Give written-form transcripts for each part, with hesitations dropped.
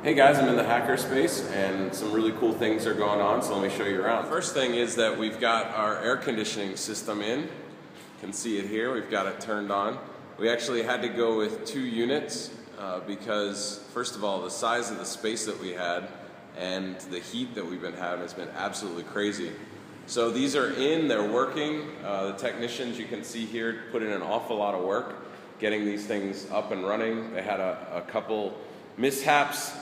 Hey guys, I'm in the hackerspace and some really cool things are going on, so let me show you around. First thing is that we've got our air conditioning system in. You can see it here, we've got it turned on. We actually had to go with 2 units because, first of all, the size of the space that we had and the heat that we've been having has been absolutely crazy. So these are in, they're working. The technicians, you can see here, put in an awful lot of work getting these things up and running. They had a couple mishaps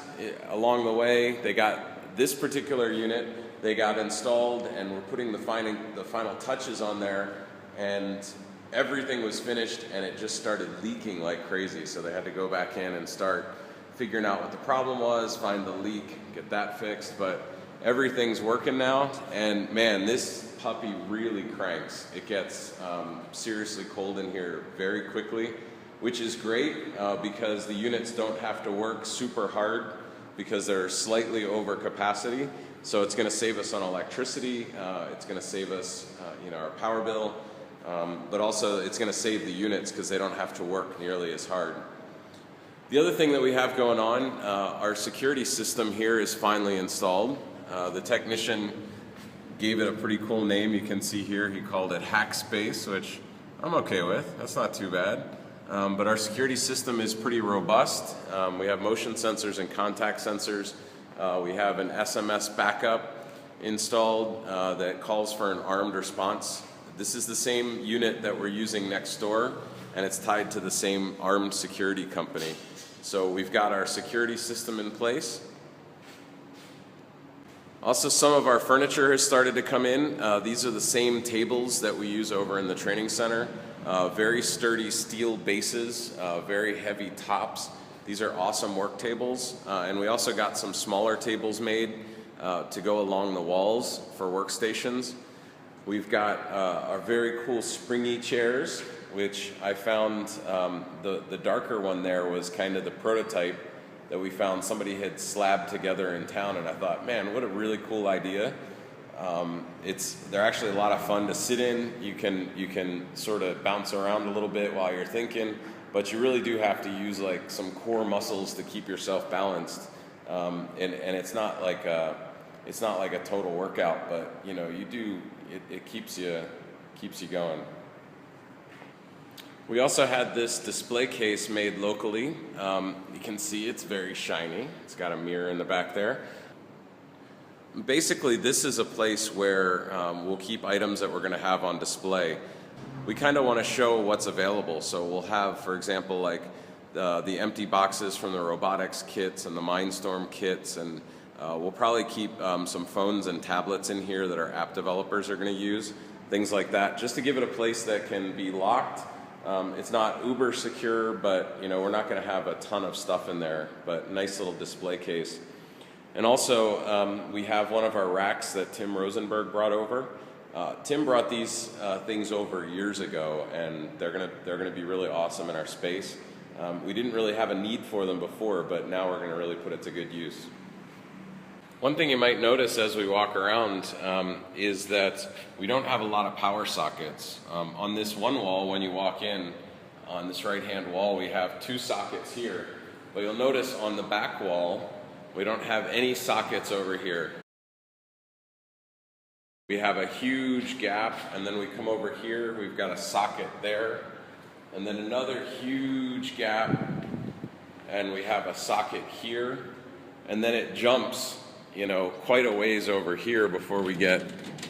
along the way. They got this particular unit, they got installed, and we're putting the final touches on there, and everything was finished and it just started leaking like crazy. So they had to go back in and start figuring out what the problem was, find the leak, get that fixed. But everything's working now, and man, this puppy really cranks. It gets seriously cold in here very quickly, which is great because the units don't have to work super hard because they're slightly over capacity. So it's going to save us on electricity, it's going to save us our power bill, but also it's going to save the units because they don't have to work nearly as hard. The other thing that we have going on, our security system here is finally installed. The technician gave it a pretty cool name. You can see here he called it Hackspace, which I'm okay with. That's not too bad. But our security system is pretty robust. We have motion sensors and contact sensors. We have an SMS backup installed that calls for an armed response. This is the same unit that we're using next door, and it's tied to the same armed security company. So we've got our security system in place. Also, some of our furniture has started to come in. These are the same tables that we use over in the training center. Very sturdy steel bases, very heavy tops. These are awesome work tables. And we also got some smaller tables made to go along the walls for workstations. We've got our very cool springy chairs, which I found the darker one there was kind of the prototype that we found somebody had slabbed together in town, and I thought, man, what a really cool idea. They're actually a lot of fun to sit in. You can sort of bounce around a little bit while you're thinking, but you really do have to use like some core muscles to keep yourself balanced. And it's not like a total workout, but it keeps you going. We also had this display case made locally. You can see it's very shiny. It's got a mirror in the back there. Basically, this is a place where we'll keep items that we're going to have on display. We kind of want to show what's available. So we'll have, for example, like the empty boxes from the robotics kits and the Mindstorm kits, and we'll probably keep some phones and tablets in here that our app developers are going to use, things like that, just to give it a place that can be locked. It's not uber secure, but we're not going to have a ton of stuff in there, but nice little display case. And also, we have one of our racks that Tim Rosenberg brought over. Tim brought these things over years ago, and they're gonna be really awesome in our space. We didn't really have a need for them before, but now we're gonna really put it to good use. One thing you might notice as we walk around is that we don't have a lot of power sockets. On this one wall, when you walk in, on this right-hand wall, we have 2 sockets here. But you'll notice on the back wall, we don't have any sockets over here. We have a huge gap, and then we come over here, we've got a socket there, and then another huge gap, and we have a socket here, and then it jumps quite a ways over here before we get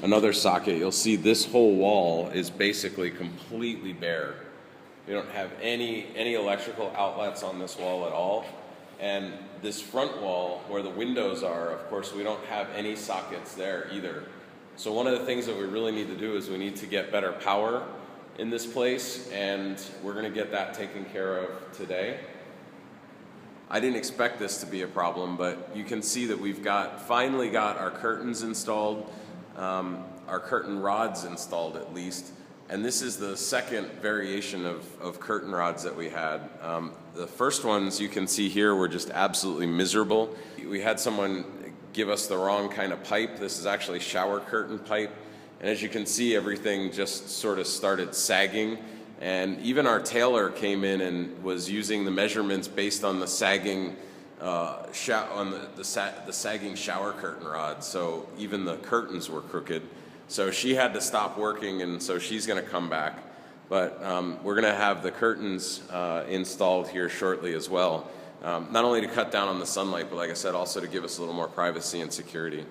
another socket. You'll see this whole wall is basically completely bare. We don't have any electrical outlets on this wall at all. And this front wall where the windows are, of course, we don't have any sockets there either. So one of the things that we really need to do is we need to get better power in this place, and we're going to get that taken care of today. I didn't expect this to be a problem, but you can see that we've finally got our curtains installed, our curtain rods installed at least, and this is the second variation of curtain rods that we had. The first ones you can see here were just absolutely miserable. We had someone give us the wrong kind of pipe. This is actually shower curtain pipe, and as you can see, everything just sort of started sagging. And even our tailor came in and was using the measurements based on the sagging on the sagging shower curtain rod, so even the curtains were crooked. So she had to stop working, and so she's going to come back. But we're going to have the curtains installed here shortly as well, not only to cut down on the sunlight, but like I said, also to give us a little more privacy and security.